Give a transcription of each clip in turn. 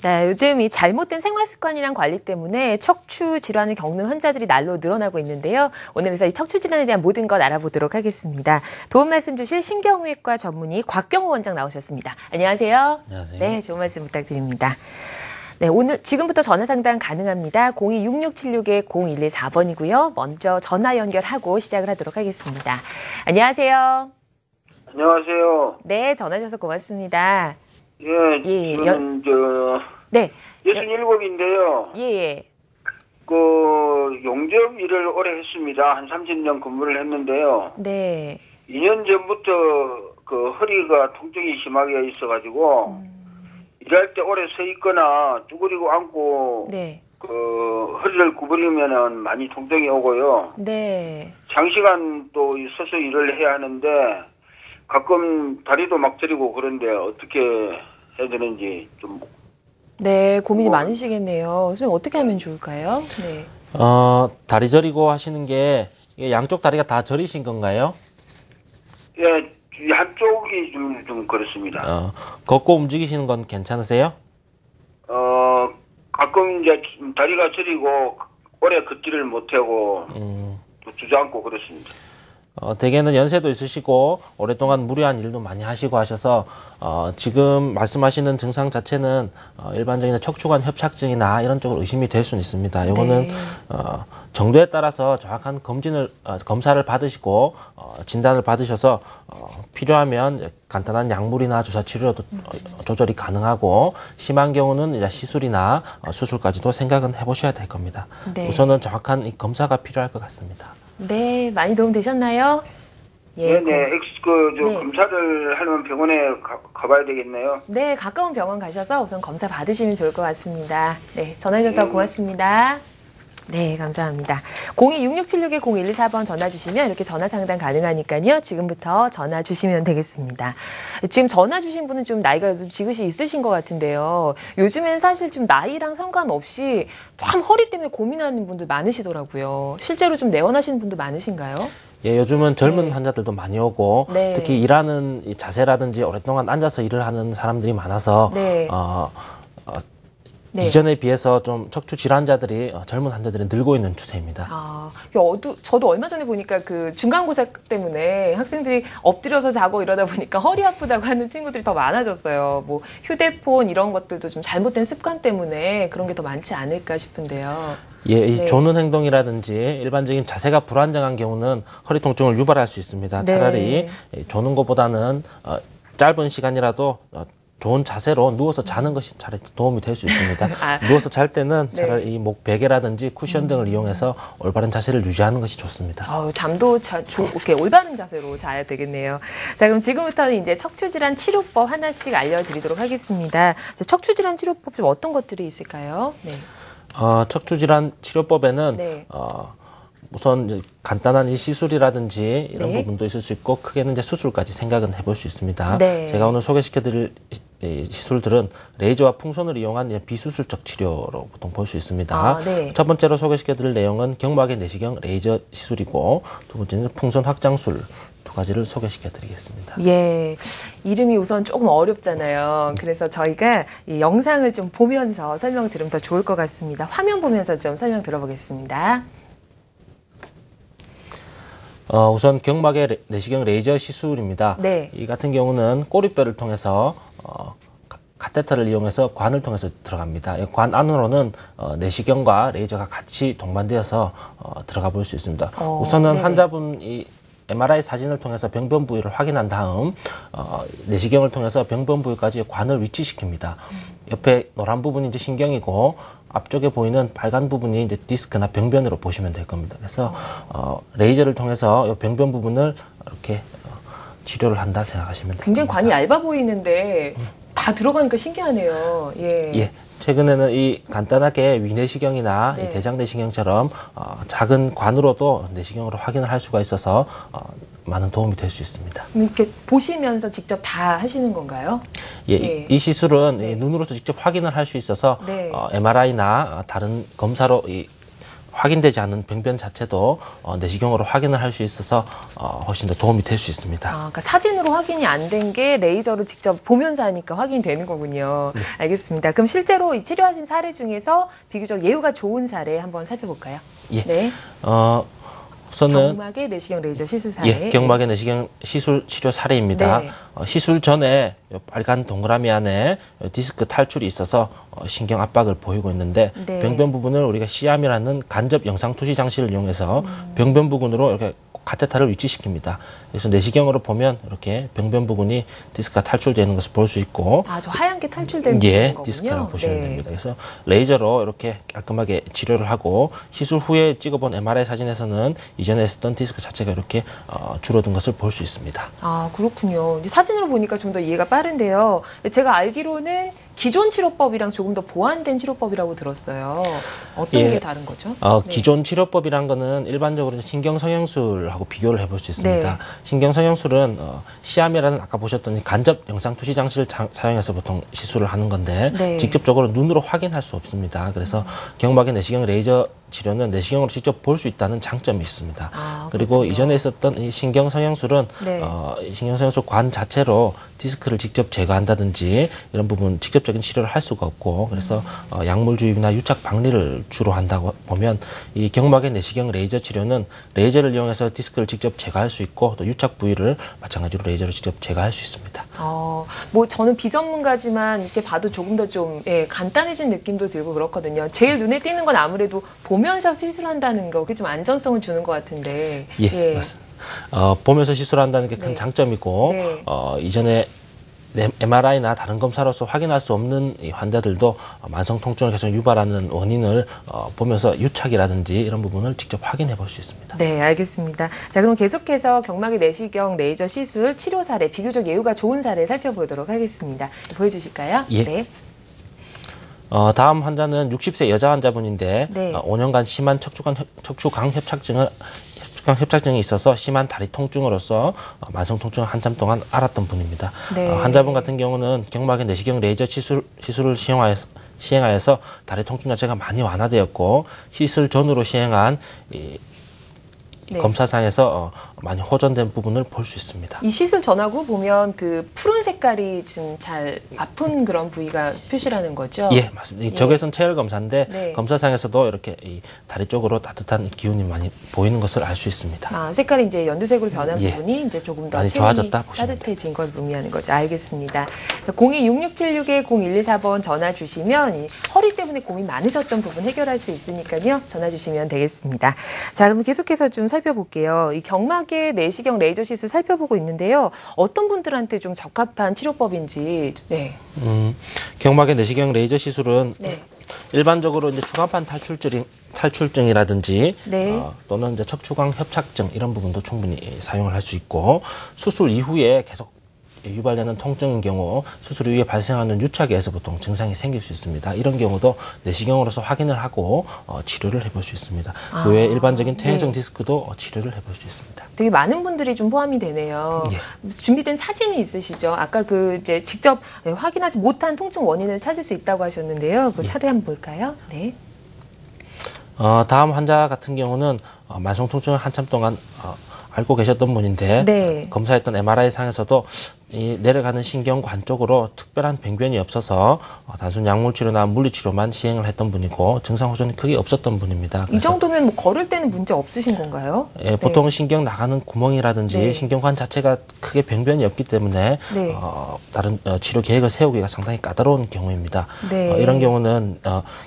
네, 요즘 이 잘못된 생활 습관이랑 관리 때문에 척추 질환을 겪는 환자들이 날로 늘어나고 있는데요. 오늘 그래서 이 척추 질환에 대한 모든 것 알아보도록 하겠습니다. 도움 말씀 주실 신경외과 전문의 곽경호 원장 나오셨습니다. 안녕하세요. 안녕하세요. 네, 좋은 말씀 부탁드립니다. 네, 오늘 지금부터 전화 상담 가능합니다. 026676-0114번이고요. 먼저 전화 연결하고 시작을 하도록 하겠습니다. 안녕하세요. 안녕하세요. 네, 전화 주셔서 고맙습니다. 예, 저는 네. 67인데요. 예. 용접 일을 오래 했습니다. 한 30년 근무를 했는데요. 네. 2년 전부터 허리가 통증이 심하게 있어가지고 일할 때 오래 서 있거나 쭈그리고 앉고 네. 허리를 구부리면은 많이 통증이 오고요. 네. 장시간 또 서서 일을 해야 하는데 가끔 다리도 막 저리고 그런데 어떻게 해야 되는지 좀. 네, 고민이 많으시겠네요. 선생님 어떻게 하면 좋을까요? 네. 다리 저리고 하시는 게 이게 양쪽 다리가 다 저리신 건가요? 예, 한쪽이 좀 그렇습니다. 걷고 움직이시는 건 괜찮으세요? 가끔 이제 다리가 저리고 오래 걷지를 못하고 또 주저앉고 그렇습니다. 대개는 연세도 있으시고 오랫동안 무리한 일도 많이 하시고 하셔서 지금 말씀하시는 증상 자체는 일반적인 척추관 협착증이나 이런 쪽으로 의심이 될 수는 있습니다. 이거는 네. 정도에 따라서 정확한 검사를 받으시고 진단을 받으셔서 필요하면 간단한 약물이나 주사 치료도 조절이 가능하고 심한 경우는 이제 시술이나 수술까지도 생각은 해보셔야 될 겁니다. 네. 우선은 정확한 이 검사가 필요할 것 같습니다. 네, 많이 도움 되셨나요? 예. 네네, 네. 검사를 하려면 병원에 가봐야 되겠네요. 네, 가까운 병원 가셔서 우선 검사 받으시면 좋을 것 같습니다. 네, 전화 주셔서 고맙습니다. 네, 감사합니다. 026676-0114번 전화 주시면 이렇게 전화 상담 가능하니까요. 지금부터 전화 주시면 되겠습니다. 지금 전화 주신 분은 좀 나이가 좀 지긋이 있으신 것 같은데요. 요즘엔 사실 좀 나이랑 상관없이 참 허리 때문에 고민하는 분들 많으시더라고요. 실제로 좀 내원하시는 분들 많으신가요? 예, 요즘은 젊은 네. 환자들도 많이 오고 네. 특히 일하는 이 자세라든지 오랫동안 앉아서 일을 하는 사람들이 많아서 네. 네. 이전에 비해서 좀 척추 질환자들이 젊은 환자들이 늘고 있는 추세입니다. 저도 얼마 전에 보니까 그 중간고사 때문에 학생들이 엎드려서 자고 이러다 보니까 허리 아프다고 하는 친구들이 더 많아졌어요. 뭐 휴대폰 이런 것들도 좀 잘못된 습관 때문에 그런 게 더 많지 않을까 싶은데요. 예, 이 네. 조는 행동이라든지 일반적인 자세가 불안정한 경우는 허리 통증을 유발할 수 있습니다. 네. 차라리 조는 것보다는 짧은 시간이라도 좋은 자세로 누워서 자는 것이 차라리 도움이 될 수 있습니다. 누워서 잘 때는 차라리 네. 이 목 베개라든지 쿠션 등을 이용해서 올바른 자세를 유지하는 것이 좋습니다. 잠도 이렇게 올바른 자세로 자야 되겠네요. 자, 그럼 지금부터는 이제 척추질환 치료법 하나씩 알려드리도록 하겠습니다. 척추질환 치료법 좀 어떤 것들이 있을까요? 네. 척추질환 치료법에는 네. 우선 이제 간단한 이 시술이라든지 이런 네. 부분도 있을 수 있고 크게는 이제 수술까지 생각은 해볼 수 있습니다. 네. 제가 오늘 소개시켜드릴 이 시술들은 레이저와 풍선을 이용한 비수술적 치료로 보통 볼 수 있습니다. 네. 첫 번째로 소개시켜드릴 내용은 경막의 내시경 레이저 시술이고 두 번째는 풍선 확장술 두 가지를 소개시켜드리겠습니다. 예, 이름이 우선 조금 어렵잖아요. 그래서 저희가 이 영상을 좀 보면서 설명 들으면 더 좋을 것 같습니다. 화면 보면서 좀 설명 들어보겠습니다. 우선 경막의 내시경 레이저 시술입니다. 네. 이 같은 경우는 꼬리뼈를 통해서 카테터를 이용해서 관을 통해서 들어갑니다. 이 관 안으로는 내시경과 레이저가 같이 동반되어서 들어가 볼 수 있습니다. 우선은 네네. 환자분 이 MRI 사진을 통해서 병변 부위를 확인한 다음 내시경을 통해서 병변 부위까지 관을 위치시킵니다. 옆에 노란 부분이 이제 신경이고 앞쪽에 보이는 빨간 부분이 이제 디스크나 병변으로 보시면 될 겁니다. 그래서 레이저를 통해서 이 병변 부분을 이렇게 치료를 한다 생각하시면 됩니다. 굉장히 관이 얇아 보이는데 다 들어가니까 신기하네요. 예. 예. 최근에는 이 간단하게 위내시경이나 네. 이 대장내시경처럼 작은 관으로도 내시경으로 확인을 할 수가 있어서 많은 도움이 될 수 있습니다. 이렇게 보시면서 직접 다 하시는 건가요? 예, 네. 이 시술은 이 눈으로도 직접 확인을 할 수 있어서 네. MRI나 다른 검사로 확인되지 않은 병변 자체도 내시경으로 확인을 할 수 있어서 훨씬 더 도움이 될 수 있습니다. 그러니까 사진으로 확인이 안 된 게 레이저로 직접 보면서 하니까 확인되는 거군요. 네. 알겠습니다. 그럼 실제로 이 치료하신 사례 중에서 비교적 예후가 좋은 사례 한번 살펴볼까요? 예. 네. 우선은 경막의 내시경 레이저 시술 사례. 예, 경막의 내시경 시술 치료 사례입니다. 네. 시술 전에 요 빨간 동그라미 안에 디스크 탈출이 있어서 신경 압박을 보이고 있는데 네. 병변 부분을 우리가 시암이라는 간접 영상 투시 장치를 이용해서 병변 부분으로 이렇게 카테터를 위치시킵니다. 그래서 내시경으로 보면 이렇게 병변 부분이 디스크가 탈출되는 것을 볼 수 있고, 저 하얀 게 탈출되는 예, 거군요. 디스크를 보시면 네. 됩니다. 그래서 레이저로 이렇게 깔끔하게 치료를 하고 시술 후에 찍어본 MRI 사진에서는 이전에 있었던 디스크 자체가 이렇게 줄어든 것을 볼 수 있습니다. 그렇군요. 이제 사진으로 보니까 좀 더 이해가 빠른데요. 제가 알기로는 기존 치료법이랑 조금 더 보완된 치료법이라고 들었어요. 어떤 예. 게 다른 거죠? 네. 기존 치료법이란 거는 일반적으로 신경성형술하고 비교를 해볼 수 있습니다. 네. 신경성형술은 시암이라는 아까 보셨던 간접 영상 투시 장치를 사용해서 보통 시술을 하는 건데 네. 직접적으로 눈으로 확인할 수 없습니다. 그래서 경막의 내시경 레이저 치료는 내시경으로 직접 볼 수 있다는 장점이 있습니다. 그리고 그렇군요. 이전에 있었던 이 신경성형술은 네. 이 신경성형술 관 자체로 디스크를 직접 제거한다든지 이런 부분 직접적인 치료를 할 수가 없고 그래서 약물 주입이나 유착 박리를 주로 한다고 보면 이 경막의 내시경 레이저 치료는 레이저를 이용해서 디스크를 직접 제거할 수 있고 또 유착 부위를 마찬가지로 레이저로 직접 제거할 수 있습니다. 저는 비전문가지만 이렇게 봐도 조금 더 좀 간단해진 느낌도 들고 그렇거든요. 제일 눈에 띄는 건 아무래도 보면서 시술한다는 거, 그게 좀 안전성을 주는 것 같은데. 예, 맞습니다. 보면서 시술한다는 게 큰 네. 장점이고 네. 이전에 MRI나 다른 검사로서 확인할 수 없는 이 환자들도 만성 통증을 계속 유발하는 원인을 보면서 유착이라든지 이런 부분을 직접 확인해 볼 수 있습니다. 네, 알겠습니다. 자, 그럼 계속해서 경막의 내시경 레이저 시술 치료 사례, 비교적 예후가 좋은 사례 살펴보도록 하겠습니다. 보여주실까요? 예. 네. 다음 환자는 60세 여자 환자분인데 네. 5년간 심한 척추강 협착증이 있어서 심한 다리 통증으로서 만성 통증을 한참 동안 앓았던 분입니다. 네. 환자분 같은 경우는 경막의 내시경 레이저 시술을 시행하여서 다리 통증 자체가 많이 완화되었고 시술 전후로 시행한 네. 검사상에서 많이 호전된 부분을 볼 수 있습니다. 이 시술 전하고 보면 그 푸른 색깔이 지금 잘 아픈 그런 부위가 표시라는 거죠? 예, 맞습니다. 적외선 체열 검사인데 네. 검사상에서도 이렇게 이 다리 쪽으로 따뜻한 기운이 많이 보이는 것을 알 수 있습니다. 색깔이 이제 연두색으로 변한 예. 부분이 이제 조금 더 많이 체온이 좋아졌다 보시면 따뜻해진 걸 의미하는 거죠. 알겠습니다. 026676-0124번 전화 주시면 이 허리 때문에 고민 많으셨던 부분 해결할 수 있으니까요. 전화 주시면 되겠습니다. 자, 그럼 계속해서 좀 살펴볼게요. 이 경막의 내시경 레이저 시술 살펴보고 있는데요. 어떤 분들한테 좀 적합한 치료법인지. 네. 경막의 내시경 레이저 시술은 네. 일반적으로 이제 추간판 탈출증이라든지 네. 또는 이제 척추강 협착증 이런 부분도 충분히 사용을 할 수 있고 수술 이후에 계속 유발되는 통증인 경우 수술 이후에 발생하는 유착에서 보통 증상이 생길 수 있습니다. 이런 경우도 내시경으로서 확인을 하고 치료를 해볼 수 있습니다. 그 외에 일반적인 퇴행성 디스크도 치료를 해볼 수 있습니다. 되게 많은 분들이 좀 포함이 되네요. 예. 준비된 사진이 있으시죠? 아까 이제 직접 확인하지 못한 통증 원인을 찾을 수 있다고 하셨는데요. 그 사례 한번 볼까요? 네. 다음 환자 같은 경우는 만성 통증을 한참 동안 앓고 계셨던 분인데 네. 검사했던 MRI 상에서도 이 내려가는 신경관 쪽으로 특별한 병변이 없어서 단순 약물 치료나 물리 치료만 시행을 했던 분이고 증상 호전이 크게 없었던 분입니다. 이 정도면 뭐 걸을 때는 문제 없으신 건가요? 예, 보통 신경 나가는 구멍이라든지 네. 신경관 자체가 크게 병변이 없기 때문에 네. 다른 치료 계획을 세우기가 상당히 까다로운 경우입니다. 네. 이런 경우는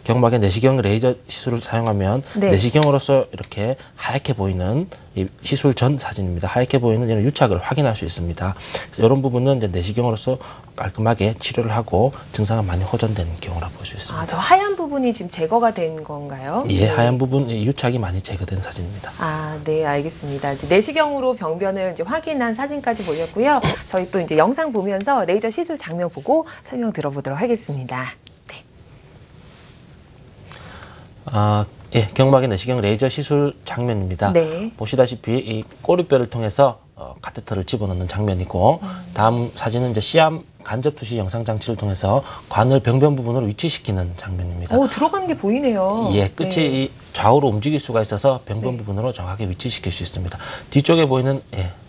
경막의 내시경 레이저 시술을 사용하면 네. 내시경으로서 이렇게 하얗게 보이는 이 시술 전 사진입니다. 하얗게 보이는 이런 유착을 확인할 수 있습니다. 그래서 이런 부분은 이제 내시경으로서 깔끔하게 치료를 하고 증상은 많이 호전되는 경우라 볼 수 있습니다. 저 하얀 부분이 지금 제거가 된 건가요? 예, 네. 하얀 부분 유착이 많이 제거된 사진입니다. 네, 알겠습니다. 이제 내시경으로 병변을 이제 확인한 사진까지 보였고요. 저희 또 이제 영상 보면서 레이저 시술 장면 보고 설명 들어보도록 하겠습니다. 네. 예, 경막의 내시경 레이저 시술 장면입니다. 네. 보시다시피 이 꼬리뼈를 통해서 카테터를 집어넣는 장면이고 다음 사진은 이제 시암 간접 투시 영상 장치를 통해서 관을 병변 부분으로 위치시키는 장면입니다. 들어가는 게 보이네요. 예, 끝이 네. 이 좌우로 움직일 수가 있어서 병변 네. 부분으로 정확하게 위치시킬 수 있습니다. 뒤쪽에 보이는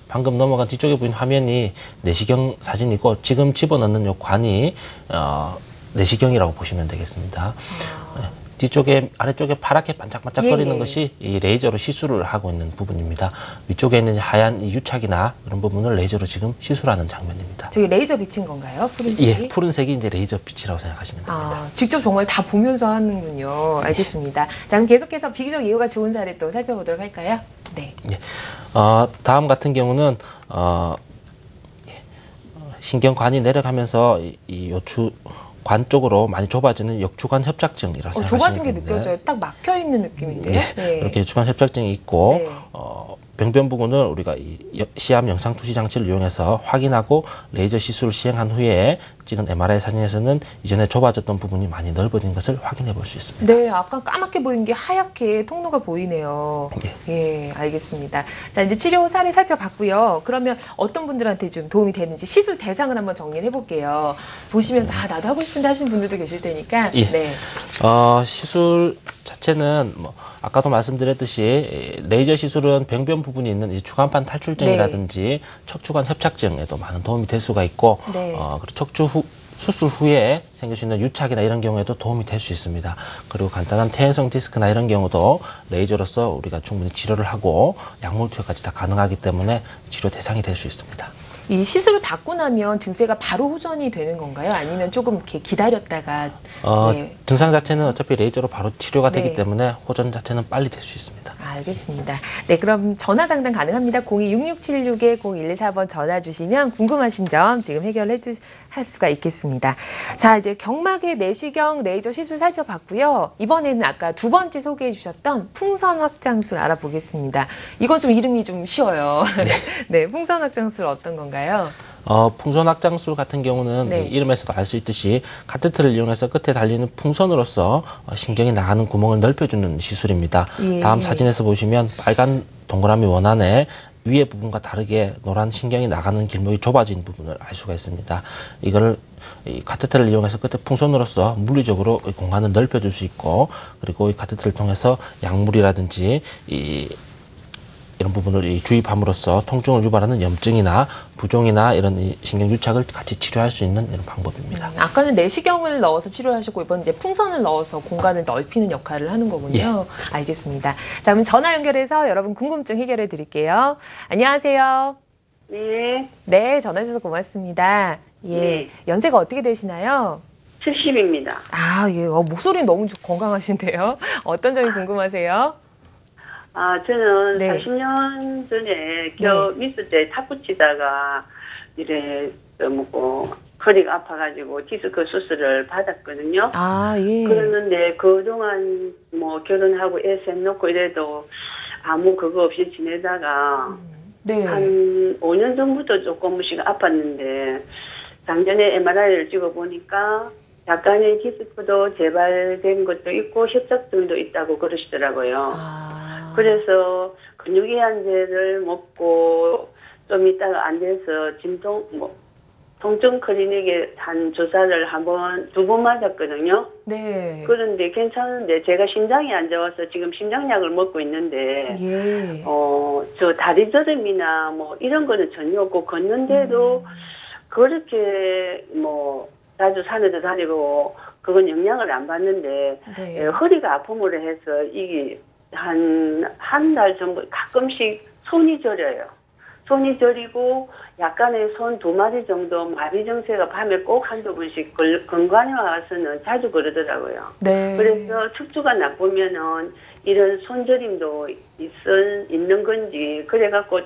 방금 넘어간 뒤쪽에 보이는 화면이 내시경 사진이고 지금 집어넣는 요 관이 내시경이라고 보시면 되겠습니다. 뒤쪽에 아래쪽에 파랗게 반짝반짝거리는 것이 이 레이저로 시술을 하고 있는 부분입니다. 위쪽에 있는 하얀 이 유착이나 이런 부분을 레이저로 지금 시술하는 장면입니다. 저기 레이저 빛인 건가요? 푸른색이? 예, 푸른색이 이제 레이저 빛이라고 생각하시면 됩니다. 직접 정말 다 보면서 하는군요. 알겠습니다. 자, 그럼 계속해서 비교적 이유가 좋은 사례 또 살펴보도록 할까요? 네. 예. 다음 같은 경우는 신경관이 내려가면서 이 요추 관 쪽으로 많이 좁아지는 역추관 협착증이라고 생각하시면 좁아진 게 됩니다. 느껴져요. 딱 막혀 있는 느낌인데요. 네. 이렇게 역추관 협착증이 있고 네. 병변 부분을 우리가 이 시암 영상 투시 장치를 이용해서 확인하고 레이저 시술을 시행한 후에 찍은 MRI 사진에서는 이전에 좁아졌던 부분이 많이 넓어진 것을 확인해 볼 수 있습니다. 네, 아까 까맣게 보인 게 하얗게 통로가 보이네요. 예, 알겠습니다. 자, 이제 치료 사례 살펴봤고요. 그러면 어떤 분들한테 좀 도움이 되는지 시술 대상을 한번 정리를 해볼게요. 보시면서 나도 하고 싶은데 하시는 분들도 계실 테니까. 예. 네. 시술 자체는 아까도 말씀드렸듯이 레이저 시술은 병변 부분이 있는 이 추간판 탈출증이라든지 척추관 협착증에도 많은 도움이 될 수가 있고 네. 그리고 수술 후에 생길 수 있는 유착이나 이런 경우에도 도움이 될 수 있습니다. 그리고 간단한 퇴행성 디스크나 이런 경우도 레이저로서 우리가 충분히 치료를 하고 약물 투여까지 다 가능하기 때문에 치료 대상이 될 수 있습니다. 이 시술을 받고 나면 증세가 바로 호전이 되는 건가요? 아니면 조금 이렇게 기다렸다가 네. 증상 자체는 어차피 레이저로 바로 치료가 되기 네. 때문에 호전 자체는 빨리 될 수 있습니다. 알겠습니다. 네, 그럼 전화 상담 가능합니다. 02-6676-0114번 전화 주시면 궁금하신 점 지금 할 수가 있겠습니다. 자, 이제 경막의 내시경 레이저 시술 살펴봤고요. 이번에는 아까 두 번째 소개해 주셨던 풍선 확장술 알아보겠습니다. 이건 좀 이름이 좀 쉬워요. 네, 풍선 확장술 어떤 건가요? 풍선 확장술 같은 경우는 네. 이름에서도 알 수 있듯이 카테트를 이용해서 끝에 달리는 풍선으로서 신경이 나가는 구멍을 넓혀주는 시술입니다. 예. 다음 사진에서 보시면 빨간 동그라미 원안에 위에 부분과 다르게 노란 신경이 나가는 길목이 좁아진 부분을 알 수가 있습니다. 이걸 이 카테트를 이용해서 끝에 풍선으로서 물리적으로 이 공간을 넓혀줄 수 있고, 그리고 이 카테트를 통해서 약물이라든지 이런 부분을 주입함으로써 통증을 유발하는 염증이나 부종이나 이런 신경 유착을 같이 치료할 수 있는 이런 방법입니다. 아까는 내시경을 넣어서 치료하셨고 이번 이제 풍선을 넣어서 공간을 넓히는 역할을 하는 거군요. 예. 알겠습니다. 자, 그럼 전화 연결해서 여러분 궁금증 해결해 드릴게요. 안녕하세요. 네. 네, 전화 주셔서 고맙습니다. 예. 네. 연세가 어떻게 되시나요? 70입니다. 아, 예. 목소리는 너무 건강하신데요. 어떤 점이 궁금하세요? 저는 네. 40년 전에 미스 때 탁구 치다가 이래 허리가 아파가지고 디스크 수술을 받았거든요. 아, 예. 그러는데 그동안 결혼하고 애 셋 놓고 이래도 아무 그거 없이 지내다가 네. 한 5년 전부터 조금씩 아팠는데 작년에 MRI를 찍어보니까 약간의 디스크도 재발된 것도 있고 협착증도 있다고 그러시더라고요. 그래서 근육이완제를 먹고 좀 있다가 안 돼서 통증 클리닉에 한 주사를 두 번 맞았거든요. 네. 그런데 괜찮은데 제가 심장이 안 좋아서 지금 심장약을 먹고 있는데 예. 저 다리 저림이나 이런 거는 전혀 없고 걷는데도 그렇게 자주 산에도 다니고 그건 영향을 안 받는데 네. 허리가 아픔으로 해서 이게 한 달 전부 가끔씩 손이 저려요. 손이 저리고 약간의 손 2마디 정도 마비 증세가 밤에 꼭 한두 번씩 건강에 와서는 자주 그러더라고요. 네. 그래서 척추가 나쁘면은 이런 손저림도 있는 건지 그래갖고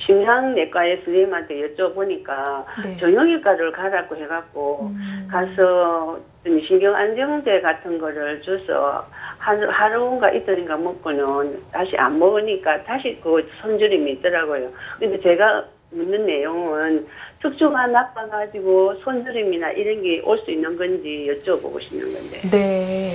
심장내과의 선생님한테 여쭤보니까 네. 정형외과를 가라고 해갖고 가서 신경안정제 같은 거를 줘서 하루인가 이틀인가 먹고는 다시 안 먹으니까 다시 그 손저림이 있더라고요. 근데 제가 묻는 내용은 척추가 나빠가지고 손저림이나 이런 게 올 수 있는 건지 여쭤보고 싶는 건데. 네.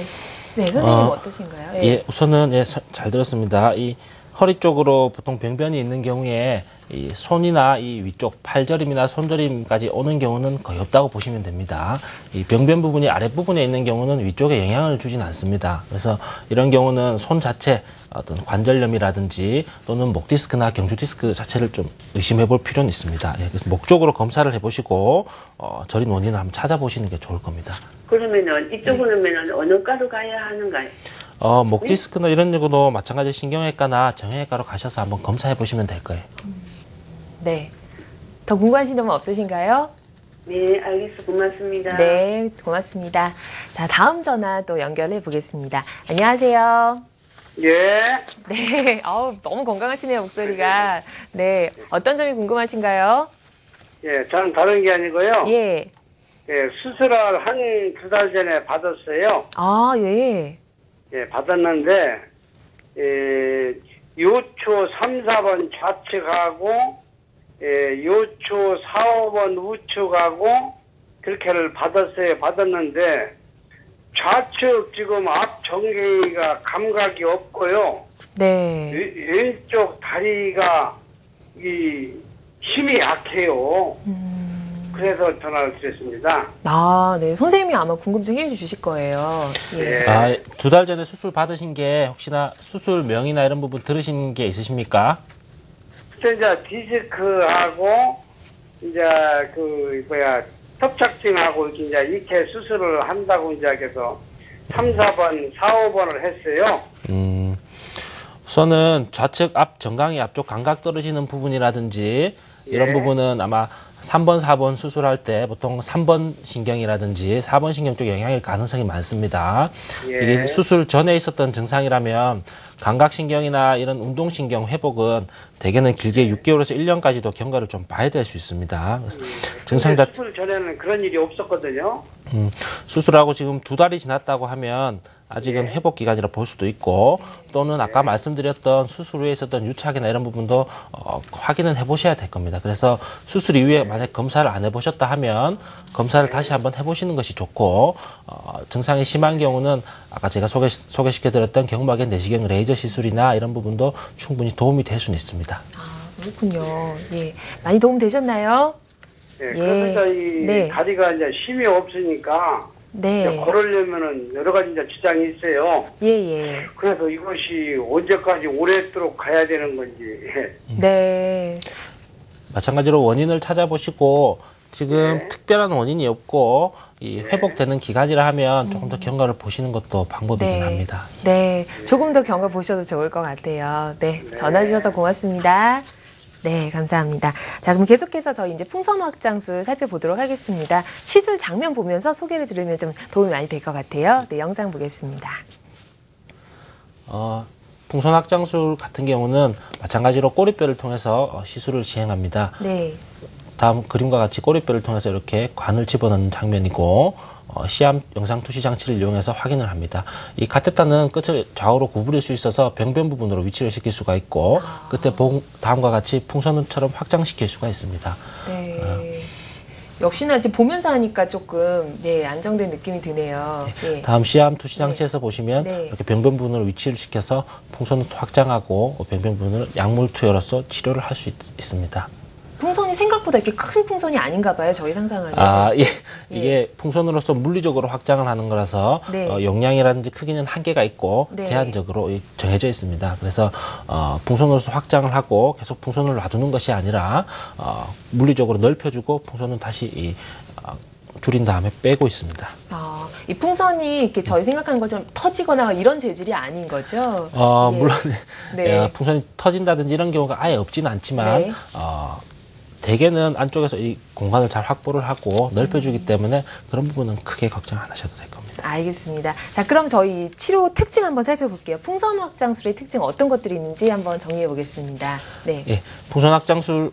네, 선생님 어떠신가요? 예, 우선은 잘 들었습니다. 이 허리 쪽으로 보통 병변이 있는 경우에 이 손이나 이 위쪽 팔저림이나 손저림까지 오는 경우는 거의 없다고 보시면 됩니다. 이 병변 부분이 아랫부분에 있는 경우는 위쪽에 영향을 주진 않습니다. 그래서 이런 경우는 손 자체 어떤 관절염이라든지 또는 목 디스크나 경주 디스크 자체를 좀 의심해 볼 필요는 있습니다. 예, 그래서 목적으로 검사를 해보시고 저린 원인을 한번 찾아보시는 게 좋을 겁니다. 그러면은 이쪽으로는 어느 과로 가야 하는가요? 목 디스크나 이런 경우도 마찬가지 신경외과나 정형외과로 가셔서 한번 검사해 보시면 될 거예요. 네. 더 궁금하신 점은 없으신가요? 네, 알겠습니다. 고맙습니다. 네, 고맙습니다. 자, 다음 전화 또 연결해 보겠습니다. 안녕하세요. 예, 네, 너무 건강하시네요, 목소리가. 네, 어떤 점이 궁금하신가요? 예, 저는 다른 게 아니고요. 예. 예, 수술을 한 2달 전에 받았어요. 아, 예. 예, 받았는데, 요초 3, 4번 좌측하고, 요초 4, 5번 우측하고, 그렇게를 받았어요. 받았는데, 좌측 지금 앞 정개가 감각이 없고요. 네. 왼쪽 다리가 힘이 약해요. 그래서 전화를 드렸습니다. 아, 네. 선생님이 아마 궁금증 해결해 주실 거예요. 예. 예. 2달 전에 수술 받으신 게 혹시나 수술명이나 이런 부분 들으신 게 있으십니까? 그때 이제 디스크하고 이제 협착증하고 이렇게 수술을 한다고 이제 그래서 3, 4번, 4, 5번을 했어요. 우선은 좌측 앞 정강이 앞쪽 감각 떨어지는 부분이라든지 이런 예. 부분은 아마 3번, 4번 수술할 때 보통 3번 신경이라든지 4번 신경 쪽 영향일 가능성이 많습니다. 예. 이게 수술 전에 있었던 증상이라면 감각신경이나 이런 운동신경 회복은 대개는 길게 6개월에서 1년까지도 경과를 좀 봐야 될 수 있습니다. 그래서 증상 자체 수술 전에는 그런 일이 없었거든요. 수술하고 지금 2달이 지났다고 하면 아직은 회복 기간이라 볼 수도 있고 또는 아까 말씀드렸던 수술 후에 있었던 유착이나 이런 부분도 확인은 해보셔야 될 겁니다. 그래서 수술 이후에 만약 검사를 안 해보셨다 하면 검사를 다시 한번 해보시는 것이 좋고 증상이 심한 경우는 아까 제가 소개시켜드렸던 경막의 내시경 레이저 시술이나 이런 부분도 충분히 도움이 될 수는 있습니다. 아, 그렇군요. 예. 많이 도움 되셨나요? 예. 예. 그래서 이 네. 다리가 이제 힘이 없으니까 네. 이제 걸으려면은 여러 가지 이제 지장이 있어요. 예, 예. 그래서 이것이 언제까지 오랫도록 가야 되는 건지. 네. 마찬가지로 원인을 찾아보시고 지금 네. 특별한 원인이 없고 이 회복되는 기간이라 하면 조금 더 경과를 보시는 것도 방법이긴 합니다. 네. 조금 더 경과 보셔도 좋을 것 같아요. 네. 전화 주셔서 고맙습니다. 네, 감사합니다. 자, 그럼 계속해서 저희 이제 풍선 확장술 살펴보도록 하겠습니다. 시술 장면 보면서 소개를 들으면 좀 도움이 많이 될 것 같아요. 네, 영상 보겠습니다. 풍선 확장술 같은 경우는 마찬가지로 꼬리뼈를 통해서 시술을 시행합니다. 네. 다음 그림과 같이 꼬리뼈를 통해서 이렇게 관을 집어넣는 장면이고 시암 영상 투시 장치를 이용해서 확인을 합니다. 이 카테타는 끝을 좌우로 구부릴 수 있어서 병변 부분으로 위치를 시킬 수가 있고 끝에 다음과 같이 풍선처럼 확장시킬 수가 있습니다. 네. 역시나 이제 보면서 하니까 조금 안정된 느낌이 드네요. 네. 다음 시암 투시 장치에서 보시면 네. 이렇게 병변 부분으로 위치를 시켜서 풍선을 확장하고 병변 부분을 약물 투여로서 치료를 할 수 있습니다. 풍선이 생각보다 이렇게 큰 풍선이 아닌가 봐요. 저희 상상하는. 이게 풍선으로서 물리적으로 확장을 하는 거라서 네. 용량이라든지 크기는 한계가 있고 네. 제한적으로 정해져 있습니다. 그래서 풍선으로서 확장을 하고 계속 풍선을 놔두는 것이 아니라 물리적으로 넓혀주고 풍선은 다시 줄인 다음에 빼고 있습니다. 이 풍선이 이렇게 저희 생각하는 것처럼 터지거나 이런 재질이 아닌 거죠? 예. 물론 네. 풍선이 터진다든지 이런 경우가 아예 없지는 않지만 네. 대개는 안쪽에서 이 공간을 잘 확보를 하고 넓혀주기 때문에 그런 부분은 크게 걱정 안 하셔도 될 겁니다. 알겠습니다. 자, 그럼 저희 치료 특징 한번 살펴볼게요. 풍선 확장술의 특징 어떤 것들이 있는지 한번 정리해 보겠습니다. 네. 예, 풍선 확장술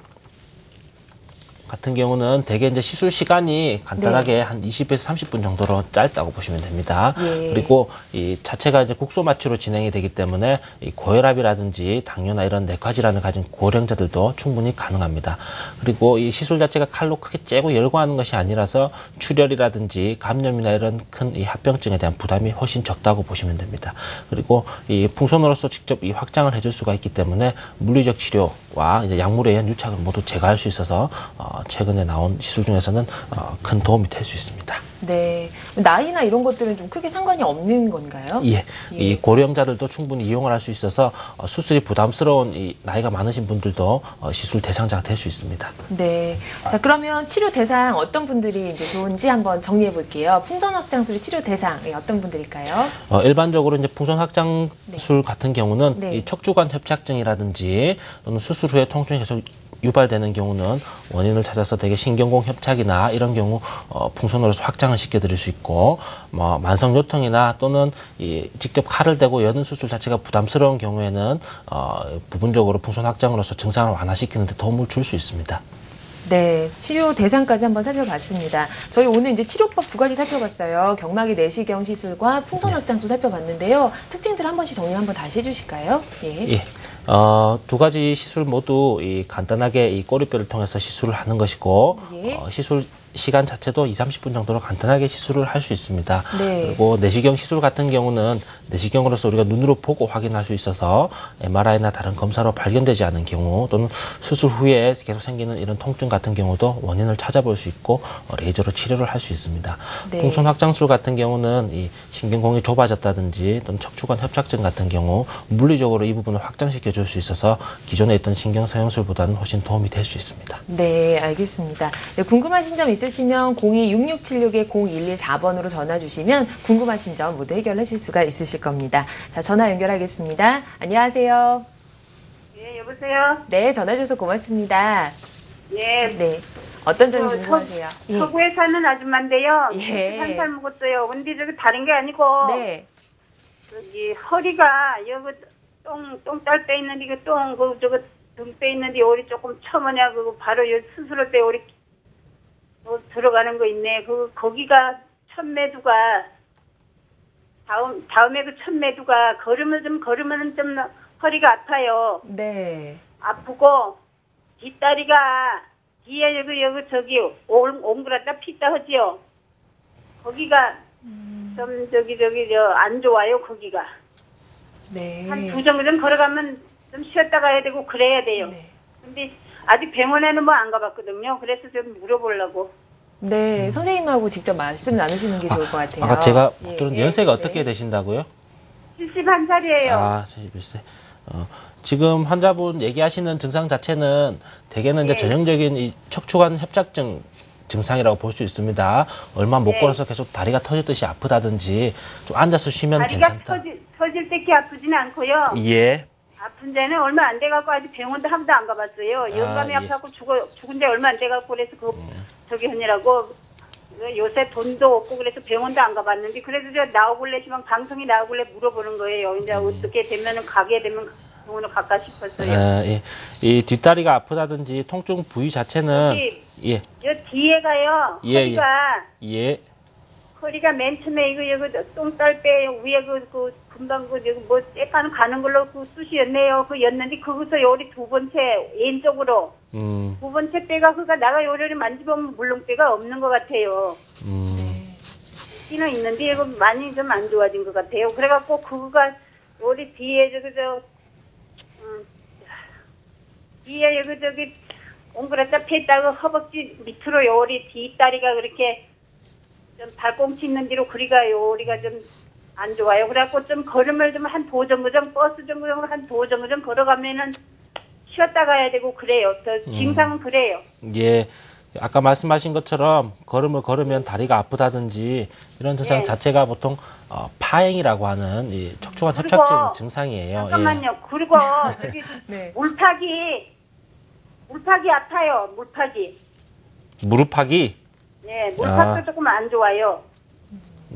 같은 경우는 대개 이제 시술 시간이 간단하게 한 20에서 30분 정도로 짧다고 보시면 됩니다. 예. 그리고 이 자체가 이제 국소 마취로 진행이 되기 때문에 이 고혈압이라든지 당뇨나 이런 내과 질환을 가진 고령자들도 충분히 가능합니다. 그리고 이 시술 자체가 칼로 크게 째고 열고하는 것이 아니라서 출혈이라든지 감염이나 이런 큰 이 합병증에 대한 부담이 훨씬 적다고 보시면 됩니다. 그리고 이 풍선으로서 직접 이 확장을 해줄 수가 있기 때문에 물리적 치료와 이제 약물에 의한 유착을 모두 제거할 수 있어서 최근에 나온 시술 중에서는 큰 도움이 될 수 있습니다. 네. 나이나 이런 것들은 좀 크게 상관이 없는 건가요? 예. 이 고령자들도 충분히 이용을 할 수 있어서 수술이 부담스러운 이 나이가 많으신 분들도 시술 대상자가 될 수 있습니다. 네. 자, 그러면 치료 대상 어떤 분들이 이제 좋은지 한번 정리해 볼게요. 풍선 확장술 치료 대상 어떤 분들일까요? 일반적으로 이제 풍선 확장술 같은 경우는 네. 이 척추관 협착증이라든지 또는 수술 후에 통증이 계속 유발되는 경우는 원인을 찾아서 대개 신경공 협착이나 이런 경우 풍선으로서 확장을 시켜드릴 수 있고, 뭐 만성 요통이나 또는 이 직접 칼을 대고 여는 수술 자체가 부담스러운 경우에는 부분적으로 풍선 확장으로서 증상을 완화시키는 데 도움을 줄 수 있습니다. 네, 치료 대상까지 한번 살펴봤습니다. 저희 오늘 이제 치료법 두 가지 살펴봤어요. 경막의 내시경 시술과 풍선 확장술 살펴봤는데요. 특징들 한 번씩 정리 한번 다시 해주실까요? 예. 예. 두 가지 시술 모두 간단하게 이 꼬리뼈를 통해서 시술을 하는 것이고, 예. 시술 시간 자체도 20-30분 정도로 간단하게 시술을 할 수 있습니다. 네. 그리고 내시경 시술 같은 경우는 내시경으로서 우리가 눈으로 보고 확인할 수 있어서 MRI나 다른 검사로 발견되지 않은 경우 또는 수술 후에 계속 생기는 이런 통증 같은 경우도 원인을 찾아볼 수 있고 레이저로 치료를 할 수 있습니다. 네. 풍선 확장술 같은 경우는 이 신경공이 좁아졌다든지 또는 척추관 협착증 같은 경우 물리적으로 이 부분을 확장시켜 줄 수 있어서 기존에 있던 신경 서형술보다는 훨씬 도움이 될 수 있습니다. 네, 알겠습니다. 네, 궁금하신 점 있으시면 02-6676-0114번으로 전화 주시면 궁금하신 점 모두 해결하실 수가 있으실 겁니다. 자, 전화 연결하겠습니다. 안녕하세요. 예, 여보세요? 네, 전화 주셔서 고맙습니다. 예. 네, 어떤 점이 궁금하세요? 예. 서구에 사는 아줌마인데요. 예. 1살 먹었어요. 근데 저기 다른 게 아니고 네, 여기 허리가 여기 똥딸 빼 있는데 이거 저거 등 빼 있는데 요리 조금 처머냐 그거 바로 요 수술할 때 요리 들어가는 거 있네. 거기가 천매두가 다음에 그 천매두가 걸으면 좀 허리가 아파요. 네, 아프고 뒷다리가 뒤에 여기 저기 옹그랗다 피다 하지요. 거기가 좀 안 좋아요. 거기가 네. 한 2정거장 걸어가면 좀 쉬었다 가야 되고 그래야 돼요. 네. 근데 아직 병원에는 뭐 안 가봤거든요. 그래서 좀 물어보려고. 네, 선생님하고 직접 말씀 나누시는 게 좋을 것 같아요. 아까 제가 예, 들은 예, 연세가 네. 어떻게 되신다고요? 71살이에요. 아, 71세. 지금 환자분 얘기하시는 증상 자체는 대개는 이제 네. 전형적인 이 척추관 협착증 증상이라고 볼 수 있습니다. 얼마 못 네. 걸어서 계속 다리가 터지듯이 아프다든지 좀 앉아서 쉬면 다리가 괜찮다. 터질 때게 아프지는 않고요. 예. 아픈 데는 얼마 안 돼갖고 아직 병원도 한 번도 안 가봤어요. 영감이 예. 아파갖고 죽은 지 얼마 안 돼갖고 그래서 저기 하느라고 요새 돈도 없고 그래서 병원도 안 가봤는데 그래도 저 나오길래 지금 방송이 나오길래 물어보는 거예요. 이제 어떻게 되면은 가게 되면 병원을 갈까 싶었어요. 예. 이 뒷다리가 아프다든지 통증 부위 자체는 여기 예. 요 뒤에가요. 예, 허리가 허리가 맨 처음에 여기 똥딸배 위에 금방 뭐 째까는 가는 걸로 쑤시였네요. 였는데 거기서 요리 두 번째 왼쪽으로 두 번째 뼈가 내가 요리를 만져보면 물렁뼈가 없는 것 같아요. 띠는 있는데 이거 많이 좀 안 좋아진 것 같아요. 그래갖고 그거가 요리 뒤에 뒤에 저기 옹그랗다 폈다가 허벅지 밑으로 요리 뒷다리가 그렇게 좀 발꿈치 있는 뒤로 그리가 요리가 좀 안 좋아요. 그래갖고 좀 걸음을 좀 한 도정거장 버스 정거장 한 도정거장 걸어가면은 쉬었다 가야 되고 그래요. 증상은 그래요. 예. 아까 말씀하신 것처럼 걸음을 걸으면 다리가 아프다든지 이런 증상 네. 자체가 보통 파행이라고 하는 이 척추관 협착증 증상이에요. 잠깐만요. 그리고 저기 네. 물팍이 아파요. 물팍이. 무릎팍이 네, 물팍도 아. 조금 안 좋아요.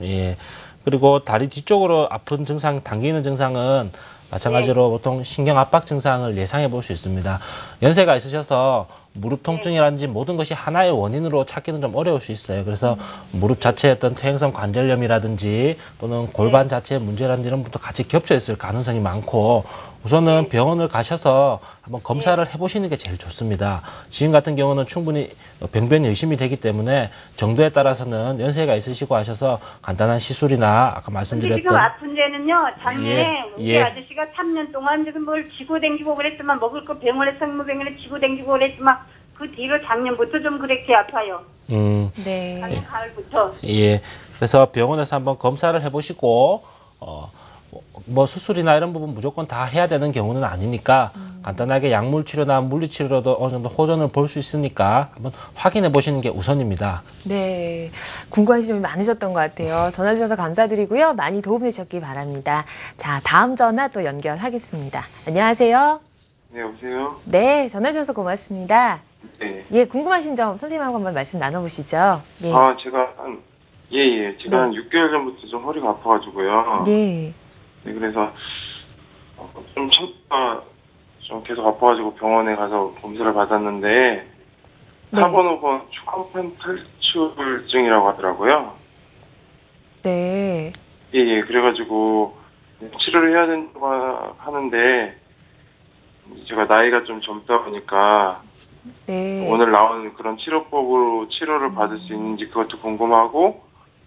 예. 그리고 다리 뒤쪽으로 아픈 증상, 당기는 증상은 마찬가지로 보통 신경 압박 증상을 예상해 볼 수 있습니다. 연세가 있으셔서 무릎 통증이라든지 모든 것이 하나의 원인으로 찾기는 좀 어려울 수 있어요. 그래서 무릎 자체의 어떤 퇴행성 관절염이라든지 또는 골반 자체의 문제라든지 이런 것도 같이 겹쳐 있을 가능성이 많고 우선은 병원을 가셔서 한번 검사를 해보시는 게 제일 좋습니다. 지금 같은 경우는 충분히 병변이 의심이 되기 때문에 정도에 따라서는 연세가 있으시고 하셔서 간단한 시술이나 아까 근데 말씀드렸던 지금 아픈 데는요, 작년에 예, 우리 예. 아저씨가 3년 동안 지금 뭘 쥐고 댕기고 그랬지만, 먹을 거 병원에 성모병원에 쥐고 댕기고 그랬지만, 그 뒤로 작년부터 좀 그렇게 아파요. 네. 작년 가을부터. 예. 그래서 병원에서 한번 검사를 해보시고, 뭐 수술이나 이런 부분 무조건 다 해야 되는 경우는 아니니까 간단하게 약물 치료나 물리 치료로도 어느 정도 호전을 볼 수 있으니까 한번 확인해 보시는 게 우선입니다. 네. 궁금하신 점이 많으셨던 것 같아요. 전화 주셔서 감사드리고요. 많이 도움되셨기 바랍니다. 자, 다음 전화 또 연결하겠습니다. 안녕하세요. 네, 여보세요? 네, 전화 주셔서 고맙습니다. 네. 예, 궁금하신 점 선생님하고 한번 말씀 나눠보시죠. 예. 제가 제가 한 6개월 전부터 좀 허리가 아파가지고요. 예. 네, 그래서 좀 참다가 좀 계속 아파가지고 병원에 가서 검사를 받았는데 네. 4번, 5번 추간판 탈출증이라고 하더라고요. 네. 예, 그래가지고 치료를 해야 된다고 하는데 제가 나이가 좀 젊다 보니까 네. 오늘 나온 그런 치료법으로 치료를 받을 수 있는지 그것도 궁금하고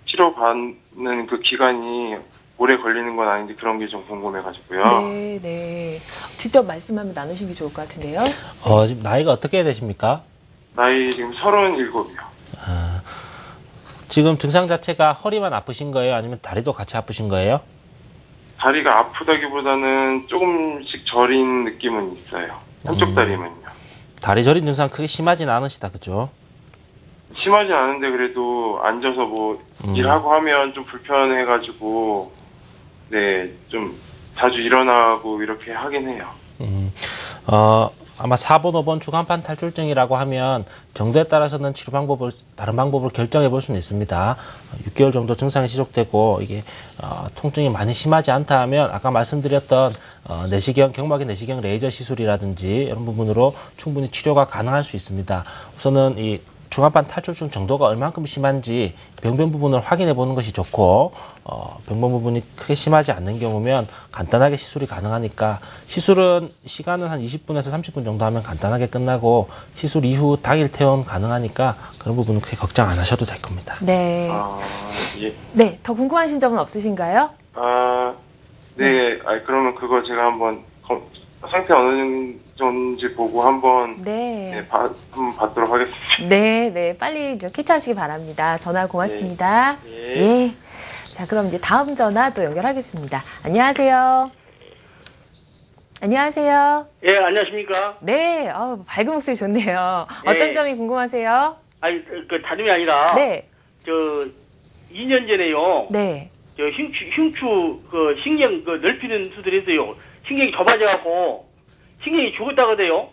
치료 받는 그 기간이 오래 걸리는 건 아닌데 그런 게 좀 궁금해가지고요. 네, 네. 직접 말씀 한번 나누시는 게 좋을 것 같은데요. 지금 나이가 어떻게 되십니까? 나이 지금 37이요. 지금 증상 자체가 허리만 아프신 거예요? 아니면 다리도 같이 아프신 거예요? 다리가 아프다기보다는 조금씩 저린 느낌은 있어요. 한쪽 다리만요. 다리 저린 증상 크게 심하진 않으시다, 그죠? 심하지 않은데 그래도 앉아서 뭐 일하고 하면 좀 불편해가지고 네, 좀 자주 일어나고 이렇게 하긴 해요. 아마 4번, 5번 주간판 탈출증이라고 하면 정도에 따라서는 치료 방법을, 다른 방법을 결정해 볼 수는 있습니다. 6개월 정도 증상이 지속되고 이게 통증이 많이 심하지 않다 하면 아까 말씀드렸던 내시경, 경막의 내시경 레이저 시술이라든지 이런 부분으로 충분히 치료가 가능할 수 있습니다. 우선은 이 중간판 탈출증 정도가 얼만큼 심한지 병변 부분을 확인해 보는 것이 좋고 병변 부분이 크게 심하지 않는 경우면 간단하게 시술이 가능하니까 시술은 시간은 한 20분에서 30분 정도 하면 간단하게 끝나고 시술 이후 당일 퇴원 가능하니까 그런 부분은 크게 걱정 안 하셔도 될 겁니다. 네. 예. 네, 더 궁금하신 점은 없으신가요? 네. 그러면 그거 제가 한번 상태 어느 정도인지 보고 한번 네. 한번 받도록 하겠습니다. 네, 네. 빨리 좀 쾌차하시기 바랍니다. 전화 고맙습니다. 예. 자, 그럼 이제 다음 전화 또 연결하겠습니다. 안녕하세요. 안녕하세요. 예, 안녕하십니까? 네, 밝은 목소리 좋네요. 어떤 예. 점이 궁금하세요? 아니, 다름이 아니라. 네. 2년 전에요. 네. 흉추, 신경, 넓히는 수술했어요. 신경이 좁아져갖고, 신경이 죽었다거든요.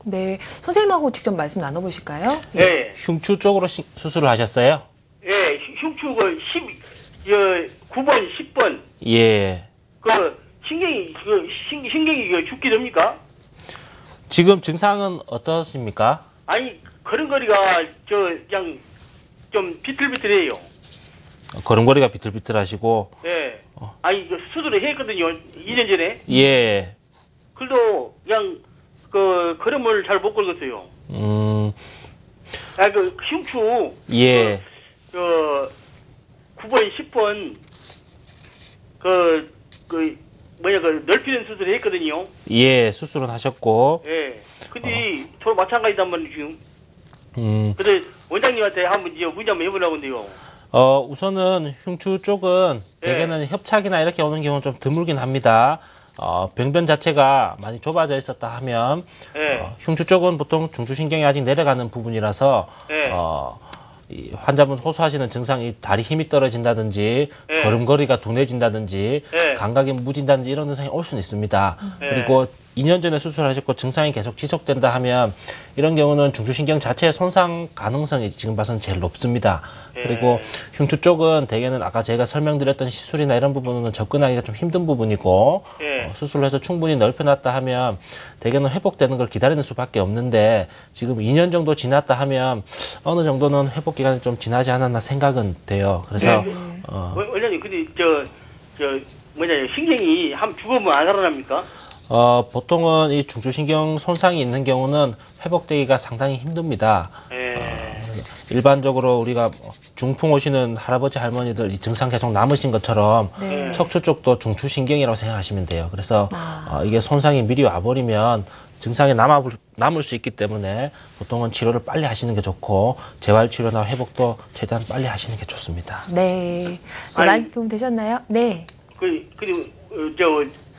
네. 선생님하고 직접 말씀 나눠보실까요? 예. 흉추 쪽으로 수술을 하셨어요? 예, 흉추 9번, 10번. 예. 신경이 죽게 됩니까? 지금 증상은 어떠십니까? 아니, 걸음걸이가, 그냥, 좀 비틀비틀해요. 걸음걸이가 비틀비틀하시고. 예. 아니, 수술을 했거든요. 2년 전에. 예. 그래도, 그냥, 걸음을 잘 못 걸었어요. 흉추. 예. 9번, 10번, 넓히는 수술을 했거든요. 예, 수술은 하셨고. 예. 근데, 저도 마찬가지단 말이죠. 근데, 원장님한테 한번 이제 문제 한번 해보려고 한데요. 우선은 흉추 쪽은 대개는 협착이나 이렇게 오는 경우는 좀 드물긴 합니다. 병변 자체가 많이 좁아져 있었다 하면, 흉추 쪽은 보통 중추신경이 아직 내려가는 부분이라서, 이 환자분 호소하시는 증상이 다리 힘이 떨어진다든지, 걸음걸이가 둔해진다든지, 감각이 무진다든지 이런 증상이 올 수는 있습니다. 그리고 2년 전에 수술하셨고 증상이 계속 지속된다 하면 이런 경우는 중추신경 자체의 손상 가능성이 지금 봐서는 제일 높습니다. 그리고 흉추 쪽은 대개는 아까 제가 설명드렸던 시술이나 이런 부분은 접근하기가 좀 힘든 부분이고 수술을 해서 충분히 넓혀놨다 하면 대개는 회복되는 걸 기다리는 수밖에 없는데 지금 2년 정도 지났다 하면 어느 정도는 회복 기간이 좀 지나지 않았나 생각은 돼요. 그래서 원장님 근데 신경이 한 죽으면 안 살아납니까? 보통은 이 중추신경 손상이 있는 경우는 회복되기가 상당히 힘듭니다. 일반적으로 우리가 중풍 오시는 할아버지 할머니들 이 증상 계속 남으신 것처럼 척추 쪽도 중추신경이라고 생각하시면 돼요. 그래서 이게 손상이 미리 와버리면 증상이 남을 수 있기 때문에 보통은 치료를 빨리 하시는 게 좋고 재활치료나 회복도 최대한 빨리 하시는 게 좋습니다. 네. 많이 도움 되셨나요? 네.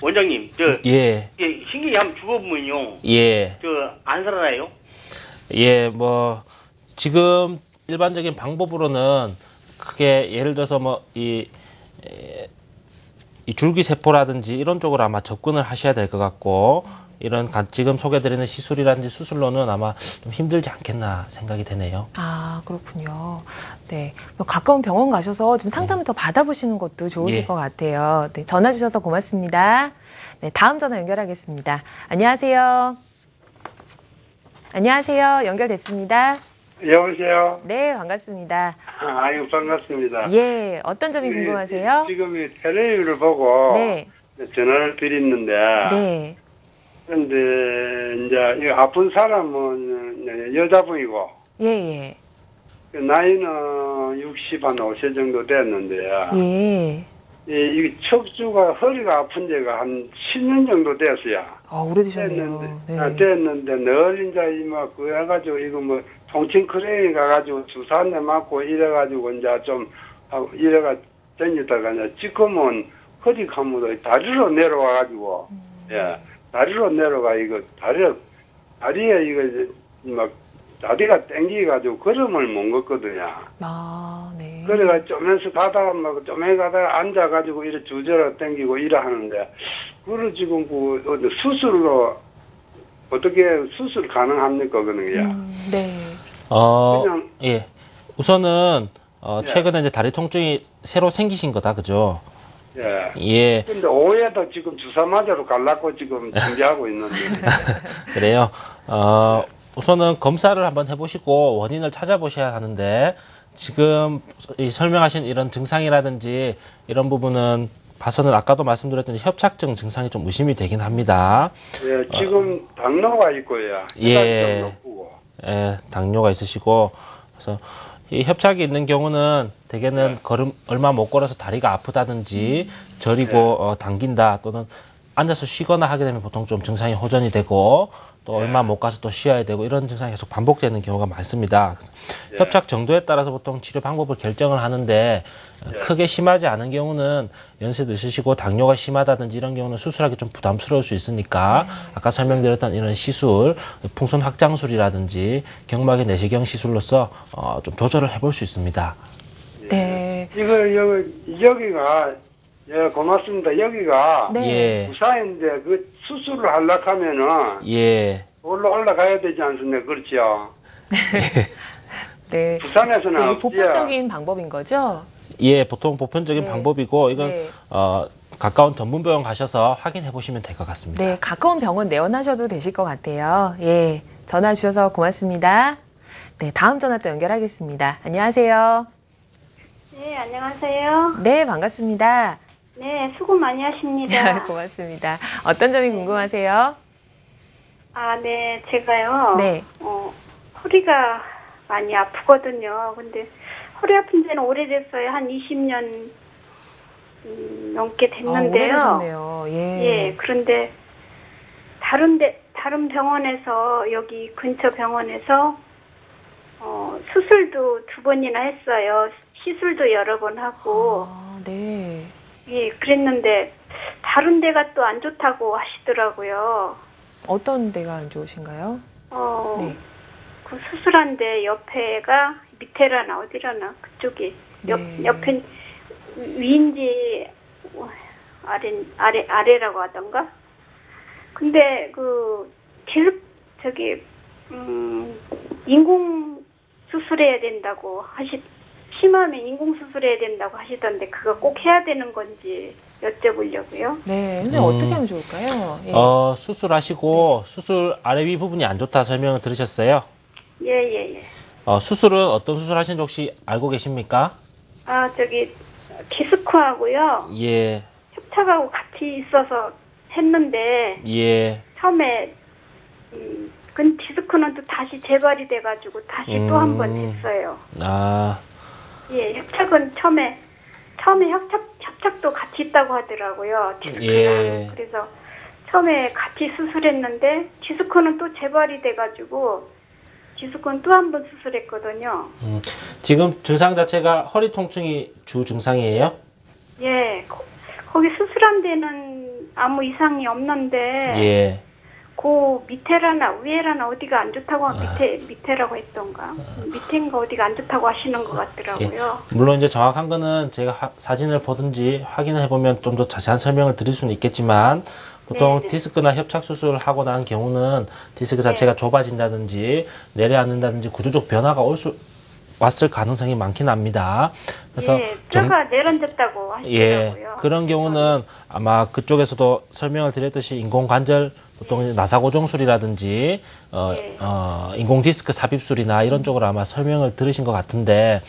원장님, 예. 신경이 한번 죽어보면요. 예. 안 살아나요? 예, 지금 일반적인 방법으로는 크게 예를 들어서 이 줄기세포라든지 이런 쪽으로 아마 접근을 하셔야 될 것 같고, 이런 지금 소개드리는 시술이라든지 수술로는 아마 좀 힘들지 않겠나 생각이 되네요. 아, 그렇군요. 네. 가까운 병원 가셔서 좀 상담을 더 받아보시는 것도 좋으실 것 같아요. 네. 전화 주셔서 고맙습니다. 네. 다음 전화 연결하겠습니다. 안녕하세요. 안녕하세요. 연결됐습니다. 여보세요? 네, 반갑습니다. 아유, 반갑습니다. 예, 어떤 점이 궁금하세요? 지금 이 텔레비를 보고 네. 전화를 드렸는데, 네. 근데 이제 이 아픈 사람은 여자분이고, 예. 나이는 60, 한 5세 정도 됐는데요. 예. 이 척추가 허리가 아픈 지가 한 10년 정도 됐어요. 오래되셨네요. 됐는데 늘 이제 그 해가지고 이거 통증 크레인 가가지고 주사 한 대 맞고 이래가지고 이제 좀 이래가 다니다가 이제 지금은 허리 가무도 다리로 내려와가지고 다리로 내려가 이거 다리에 이거 다리가 땡기가지고 걸음을 못 걷거든요. 아, 네. 그래가 쪼면서 가다가 쪼매 가다가 앉아가지고 이래 주저러 땡기고 이래 하는데 그걸 지금 수술로 어떻게 수술 가능합니까 그는요? 네. 그냥 예. 우선은 최근에 이제 다리 통증이 새로 생기신 거다, 그죠? 예. 근데 오해도 지금 주사 맞으러 가려고 지금 준비하고 있는데. 그래요. 우선은 검사를 한번 해보시고 원인을 찾아보셔야 하는데 지금 설명하신 이런 증상이라든지 이런 부분은 봐서는 아까도 말씀드렸던 협착증 증상이 좀 의심이 되긴 합니다. 예, 지금 당뇨가 있고요. 예, 당뇨가 있으시고 그래서 이 협착이 있는 경우는 대개는 걸음 얼마 못 걸어서 다리가 아프다든지 저리고 당긴다 또는 앉아서 쉬거나 하게 되면 보통 좀 증상이 호전이 되고 또 얼마 못 가서 또 쉬어야 되고 이런 증상이 계속 반복되는 경우가 많습니다. 그래서 협착 정도에 따라서 보통 치료 방법을 결정을 하는데 크게 심하지 않은 경우는 연세도 있으시고 당뇨가 심하다든지 이런 경우는 수술하기 좀 부담스러울 수 있으니까 아까 설명드렸던 이런 시술, 풍선 확장술이라든지 경막의 내시경 시술로서 좀 조절을 해볼 수 있습니다. 네. 여기가 고맙습니다. 여기가 부사인데 그 수술을 하려고 하면은 올라가야 되지 않습니까? 그렇죠? 네. 부산에서는 네, 보편적인 방법인 거죠? 예, 보통 보편적인 방법이고 이건 가까운 전문병원 가셔서 확인해 보시면 될 것 같습니다. 네, 가까운 병원 내원하셔도 되실 것 같아요. 예, 전화 주셔서 고맙습니다. 네, 다음 전화 또 연결하겠습니다. 안녕하세요. 네, 안녕하세요. 네, 반갑습니다. 네, 수고 많이 하십니다. 고맙습니다. 어떤 점이 궁금하세요? 아, 네, 제가요. 네. 허리가 많이 아프거든요. 근데 허리 아픈 지는 오래됐어요. 한 20년 넘게 됐는데요. 오래되셨네요. 예, 그런데 다른 병원에서 여기 근처 병원에서 수술도 2번이나 했어요. 시술도 여러 번 하고. 아, 네. 예, 그랬는데 다른 데가 또 안 좋다고 하시더라고요. 어떤 데가 안 좋으신가요? 네. 그 수술한 데 옆에가 밑에라나 어디라나 그쪽이 옆에 위인지 아래라고 하던가. 근데 인공 수술해야 된다고 심하면 인공 수술해야 된다고 하시던데 그거 꼭 해야 되는 건지 여쭤보려고요. 네, 선생님 어떻게 하면 좋을까요? 예. 수술하시고 수술 아래 위 부분이 안 좋다 설명을 들으셨어요? 예. 수술은 어떤 수술 하신지 혹시 알고 계십니까? 디스크하고요. 예. 협착하고 같이 있어서 했는데 예. 처음에 그 디스크는 또 다시 재발이 돼가지고 다시 또 한 번 했어요. 예, 협착은 처음에 협착도 같이 있다고 하더라고요. 디스크랑. 예. 그래서 처음에 같이 수술했는데 디스크는 또 재발이 돼가지고 디스크는 또 한 번 수술했거든요. 지금 증상 자체가 허리 통증이 주 증상이에요? 예, 거기 수술한 데는 아무 이상이 없는데 예. 그 밑에라나 위에라나 어디가 안 좋다고 밑에라고 했던가 밑인가 어디가 안 좋다고 하시는 것 같더라고요. 예. 물론 이제 정확한 거는 제가 사진을 보든지 확인을 해보면 좀 더 자세한 설명을 드릴 수는 있겠지만 보통 네. 디스크나 협착 수술을 하고 난 경우는 디스크 자체가 좁아진다든지 내려앉는다든지 구조적 변화가 왔을 가능성이 많긴 합니다. 그래서 뼈가 내려앉았다고 하시더라고요. 그런 경우는 아마 그쪽에서도 설명을 드렸듯이 인공관절 보통 이제 나사고정술이라든지 인공 디스크 삽입술이나 이런 쪽으로 아마 설명을 들으신 것 같은데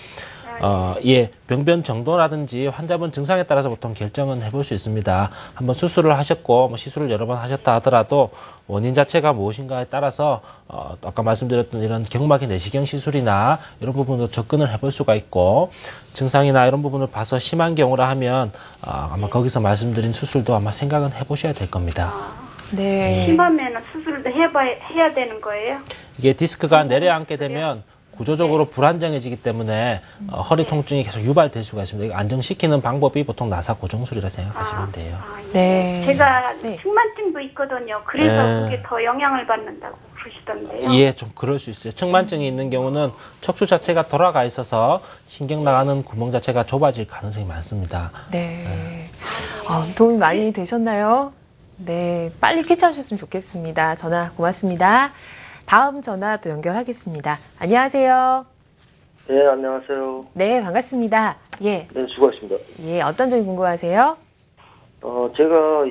병변 정도라든지 환자분 증상에 따라서 보통 결정은 해볼 수 있습니다. 한번 수술을 하셨고 뭐 시술을 여러 번 하셨다 하더라도 원인 자체가 무엇인가에 따라서 아까 말씀드렸던 이런 경막의 내시경 시술이나 이런 부분으로 접근을 해볼 수가 있고 증상이나 이런 부분을 봐서 심한 경우라 하면 아마 거기서 말씀드린 수술도 아마 생각은 해보셔야 될 겁니다. 네. 심하면 수술도 해야 되는 거예요? 이게 디스크가 내려앉게 되면 구조적으로 불안정해지기 때문에 허리 통증이 계속 유발될 수가 있습니다. 이거 안정시키는 방법이 보통 나사 고정술이라 생각하시면 돼요. 네. 제가 네. 측만증도 있거든요. 그래서 그게 더 영향을 받는다고 그러시던데요. 예, 좀 그럴 수 있어요. 측만증이 있는 경우는 척추 자체가 돌아가 있어서 신경 나가는 구멍 자체가 좁아질 가능성이 많습니다. 네. 도움이 많이 되셨나요? 네, 빨리 쾌차하셨으면 좋겠습니다. 전화 고맙습니다. 다음 전화 또 연결하겠습니다. 안녕하세요. 네, 안녕하세요. 네, 반갑습니다. 예. 네, 수고하셨습니다. 예, 어떤 점이 궁금하세요? 제가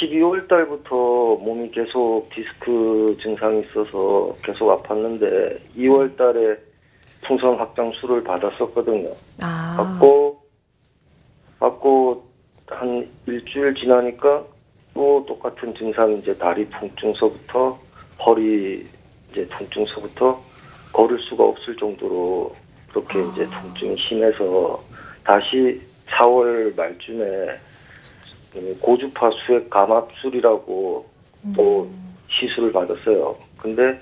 12월 달부터 몸이 계속 디스크 증상이 있어서 계속 아팠는데 2월 달에 풍선 확장술을 받았었거든요. 받고 한 일주일 지나니까 또 똑같은 증상이 이제 다리 통증서부터 허리 이제 통증서부터 걸을 수가 없을 정도로 그렇게 이제 통증이 심해서 다시 4월 말쯤에 고주파 수액 감압술이라고 또 시술을 받았어요. 근데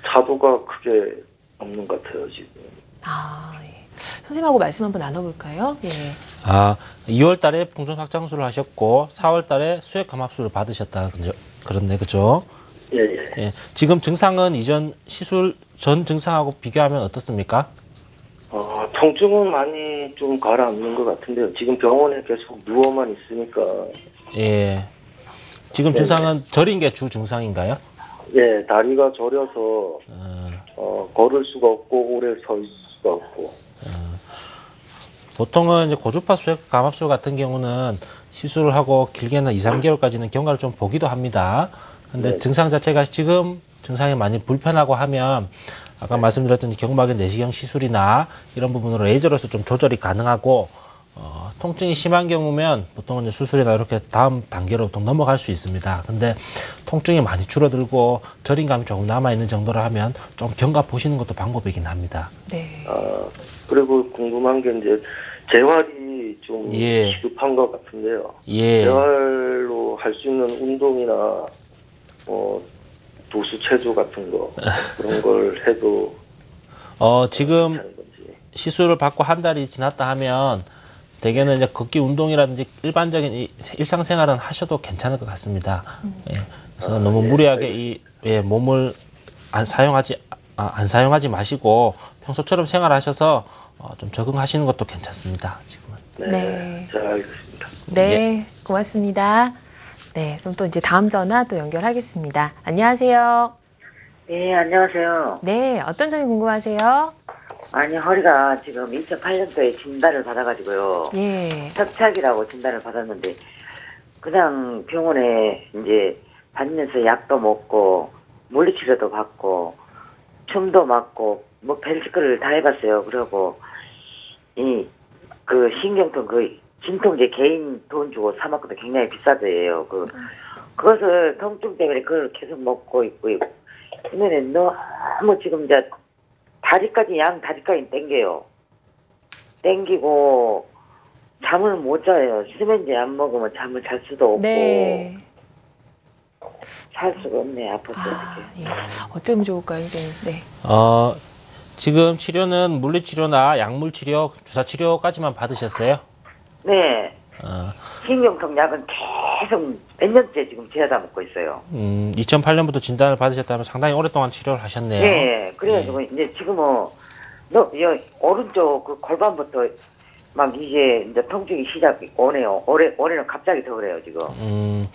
차도가 크게 없는 것 같아요, 지금. 예. 선생님하고 말씀 한번 나눠볼까요? 예. 2월 달에 풍선 확장술을 하셨고 4월 달에 수액 감압술을 받으셨다. 그렇네, 그죠? 예. 지금 증상은 이전 시술 전 증상하고 비교하면 어떻습니까? 통증은 많이 좀 가라앉는 것 같은데요. 지금 병원에 계속 누워만 있으니까. 예. 지금 증상은 저린 게 주 증상인가요? 예, 다리가 저려서 걸을 수가 없고 오래 설 수가 없고. 보통은 이제 고주파 수액 감압술 같은 경우는 시술을 하고 길게는 2, 3개월까지는 경과를 좀 보기도 합니다. 근데 증상 자체가 지금 증상이 많이 불편하고 하면 아까 말씀드렸던 경막의 내시경 시술이나 이런 부분으로 레이저로서 좀 조절이 가능하고 통증이 심한 경우면 보통은 이제 수술이나 이렇게 다음 단계로 보통 넘어갈 수 있습니다. 근데 통증이 많이 줄어들고 저림감이 조금 남아있는 정도라 하면 좀 경과 보시는 것도 방법이긴 합니다. 네. 그리고 궁금한 게 이제 재활이 좀 시급한 것 같은데요. 재활로 할 수 있는 운동이나 도수 체조 같은 거 그런 걸 해도 지금 시술을 받고 한 달이 지났다 하면 대개는 이제 걷기 운동이라든지 일반적인 일상생활은 하셔도 괜찮을 것 같습니다. 예. 그래서 너무 무리하게 몸을 안 사용하지 마시고 평소처럼 생활하셔서 좀 적응하시는 것도 괜찮습니다. 지금은. 네. 잘 알겠습니다. 네, 고맙습니다. 네, 그럼 또 이제 다음 전화 또 연결하겠습니다. 안녕하세요. 네, 안녕하세요. 네, 어떤 점이 궁금하세요? 아니, 허리가 지금 2008년도에 진단을 받아가지고요. 예. 협착이라고 진단을 받았는데, 그냥 병원에 이제 다니면서 약도 먹고, 물리치료도 받고, 춤도 맞고, 뭐 별짓거리를 다 해봤어요. 그러고, 그 신경통, 진통제 개인 돈 주고 사먹고도 굉장히 비싸대요. 그것을 통증 때문에 그걸 계속 먹고 있고, 근데 너무 지금 이제 양 다리까지 땡겨요. 땡기고, 잠을 못 자요. 수면제 안 먹으면 잠을 잘 수도 없고. 네. 살 수가 없네, 아파서. 예. 어쩌면 좋을까요, 선생님? 네. 지금 치료는 물리치료나 약물치료, 주사치료까지만 받으셨어요? 네. 신경통 약은 계속 몇 년째 지금 제어다 먹고 있어요. 2008년부터 진단을 받으셨다면 상당히 오랫동안 치료를 하셨네요. 네. 그래가지고 이제 지금은 오른쪽 그 골반부터 막 이제 통증이 시작이 오네요. 올해는 갑자기 더 그래요, 지금.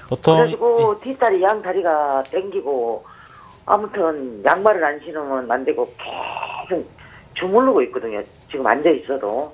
보통. 그래가지고 뒷다리 양 다리가 땡기고 아무튼 양말을 안 신으면 안 되고 계속 주무르고 있거든요. 지금 앉아 있어도.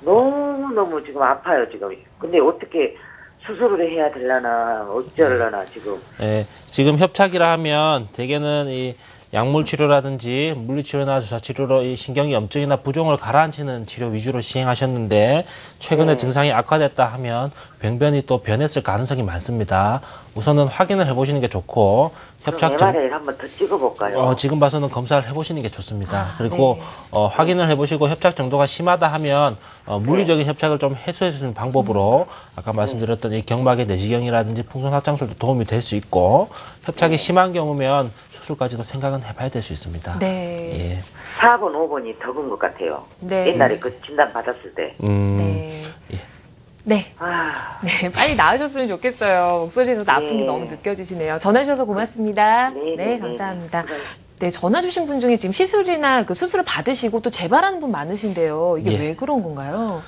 너무너무 지금 아파요, 지금. 근데 어떻게 수술을 해야 되려나, 어쩌려나, 지금. 네, 지금 협착이라 하면 대개는 이 약물치료라든지 물리치료나 주사치료로 이 신경이 염증이나 부종을 가라앉히는 치료 위주로 시행하셨는데 최근에 증상이 악화됐다 하면 병변이 또 변했을 가능성이 많습니다. 우선은 확인을 해보시는 게 좋고 MRI를 한번 더 찍어볼까요? 지금 봐서는 검사를 해보시는 게 좋습니다. 그리고 확인을 해보시고 협착 정도가 심하다 하면 물리적인 협착을 좀 해소해 주는 방법으로 아까 말씀드렸던 이 경막의 내시경이라든지 풍선 확장술도 도움이 될 수 있고 협착이 심한 경우면 수술까지도 생각은 해봐야 될 수 있습니다. 네. 예. 4번, 5번이 더 큰 것 같아요. 네. 옛날에 그 진단 받았을 때. 네. 예. 네. 네, 빨리 나으셨으면 좋겠어요. 목소리에서 아픈 게 너무 느껴지시네요. 전화 주셔서 고맙습니다. 네, 감사합니다. 네, 전화 주신 분 중에 지금 시술이나 그 수술을 받으시고 또 재발하는 분 많으신데요. 이게 왜 그런 건가요?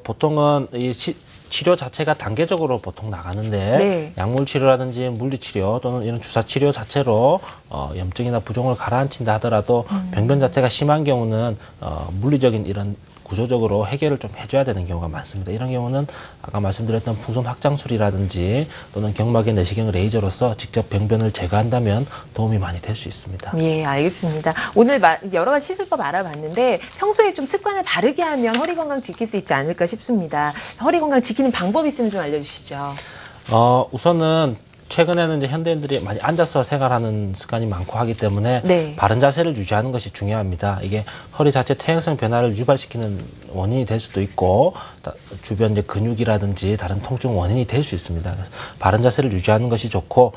보통은 이 치료 자체가 단계적으로 보통 나가는데 약물 치료라든지 물리치료 또는 이런 주사 치료 자체로 염증이나 부종을 가라앉힌다 하더라도 병변 자체가 심한 경우는 물리적인 이런 구조적으로 해결을 좀 해줘야 되는 경우가 많습니다. 이런 경우는 아까 말씀드렸던 풍선 확장술이라든지 또는 경막의 내시경 레이저로서 직접 병변을 제거한다면 도움이 많이 될 수 있습니다. 예, 알겠습니다. 오늘 여러 가지 시술법 알아봤는데 평소에 좀 습관을 바르게 하면 허리 건강 지킬 수 있지 않을까 싶습니다. 허리 건강 지키는 방법 있으면 좀 알려주시죠. 우선은 최근에는 이제 현대인들이 많이 앉아서 생활하는 습관이 많고 하기 때문에 바른 자세를 유지하는 것이 중요합니다. 이게 허리 자체 퇴행성 변화를 유발시키는 원인이 될 수도 있고 주변 이제 근육이라든지 다른 통증 원인이 될 수 있습니다. 그래서 바른 자세를 유지하는 것이 좋고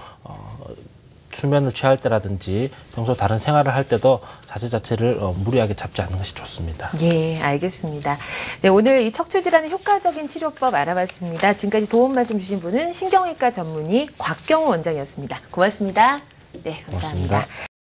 수면을 취할 때라든지 평소 다른 생활을 할 때도 자세 자체를 무리하게 잡지 않는 것이 좋습니다. 예, 알겠습니다. 네, 오늘 이 척추 질환의 효과적인 치료법 알아봤습니다. 지금까지 도움 말씀 주신 분은 신경외과 전문의 곽경우 원장이었습니다. 고맙습니다. 네, 감사합니다. 고맙습니다.